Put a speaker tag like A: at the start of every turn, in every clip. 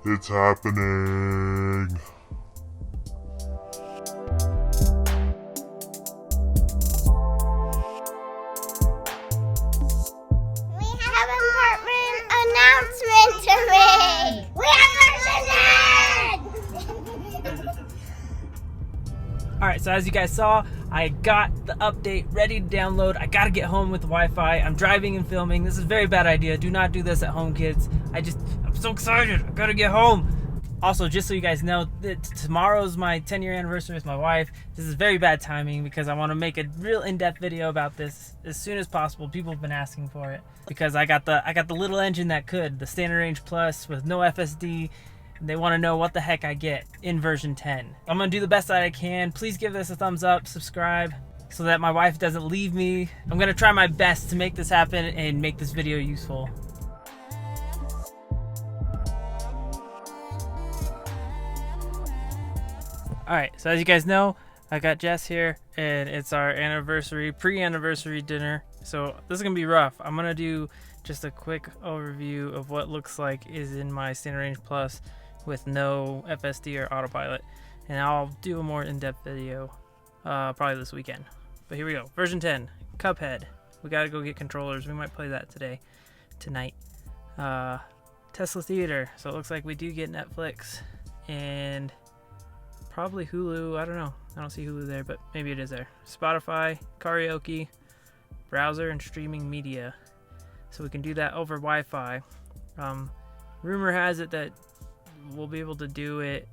A: It's happening.
B: We have an important announcement to make. We have version 10!
C: Alright, so as you guys saw, I got the update ready to download. I gotta get home with the Wi-Fi. I'm driving and filming. This is a very bad idea. Do not do this at home, kids. I'm so excited. I gotta get home. Also, just so you guys know, tomorrow's my 10-year anniversary with my wife. This is very bad timing because I want to make a real in-depth video about this as soon as possible. People have been asking for it because I got the little engine that could, the Standard Range Plus with no FSD. They want to know what the heck I get in version 10. I'm going to do the best that I can. Please give this a thumbs up, subscribe, so that my wife doesn't leave me. I'm going to try my best to make this happen and make this video useful. Alright, so as you guys know, I got Jess here, and it's our anniversary, pre-anniversary dinner. So this is going to be rough. I'm going to do just a quick overview of what looks like is in my Standard Range Plus with no FSD or autopilot. And I'll do a more in-depth video probably this weekend. But here we go. Version 10, Cuphead. We got to go get controllers. We might play that tonight. Tesla Theater. So it looks like we do get Netflix and probably Hulu. I don't know. I don't see Hulu there, but maybe it is there. Spotify, karaoke, browser, and streaming media. So we can do that over Wi-Fi. Rumor has it that we'll be able to do it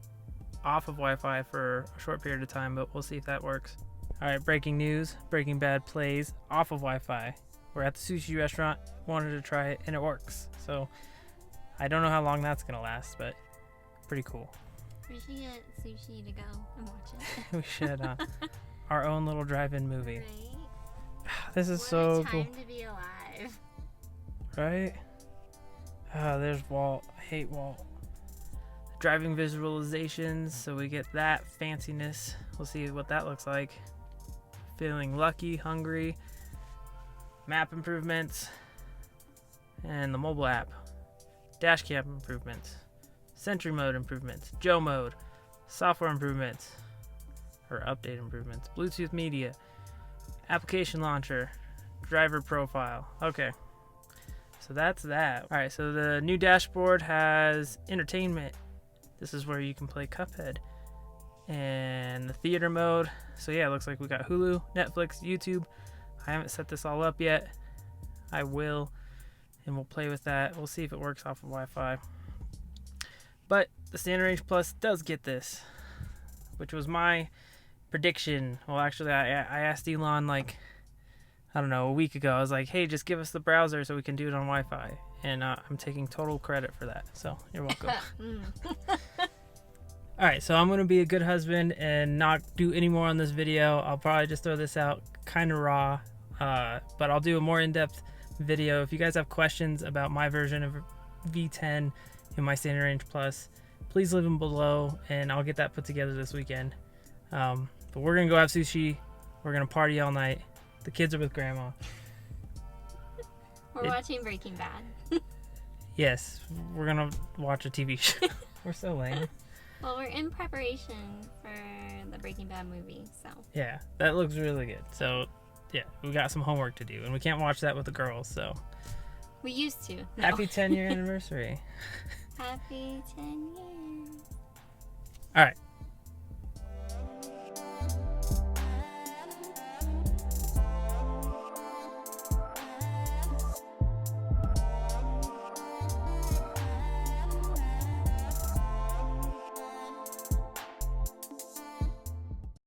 C: off of Wi-Fi for a short period of time, but we'll see if that works. Alright, breaking news. Breaking Bad plays off of Wi-Fi. We're at the sushi restaurant, wanted to try it, and it works. So I don't know how long that's going to last, but pretty cool.
D: We should get sushi to go and watch it.
C: We should, our own little drive-in movie.
D: Right?
C: This is
D: What
C: so
D: a time
C: cool.
D: to be alive.
C: Right? There's Walt. I hate Walt. Driving visualizations, so we get that fanciness. We'll see what that looks like. Feeling lucky, hungry. Map improvements. And the mobile app. Dash cam improvements. Sentry mode improvements, Joe mode, software improvements, or update improvements, Bluetooth media, application launcher, driver profile. Okay, so that's that. All right, so the new dashboard has entertainment. This is where you can play Cuphead. And the theater mode. So yeah, it looks like we got Hulu, Netflix, YouTube. I haven't set this all up yet. I will, and we'll play with that. We'll see if it works off of Wi-Fi. But the Standard Range Plus does get this, which was my prediction. Well, actually, I asked Elon, like, I don't know, a week ago. I was like, hey, just give us the browser so we can do it on Wi-Fi. And I'm taking total credit for that. So you're welcome. All right, so I'm going to be a good husband and not do any more on this video. I'll probably just throw this out kind of raw, but I'll do a more in-depth video. If you guys have questions about my version of V10 in my Standard Range Plus, please leave them below and I'll get that put together this weekend. But we're gonna go have sushi. We're gonna party all night. The kids are with grandma.
D: We're watching Breaking Bad.
C: Yes, we're gonna watch a TV show. We're so lame.
D: Well, we're in preparation for the Breaking Bad movie, so.
C: Yeah, that looks really good. So yeah, we got some homework to do and we can't watch that with the girls, so.
D: We used to. No.
C: Happy 10-year anniversary.
D: Happy 10 years.
C: All right.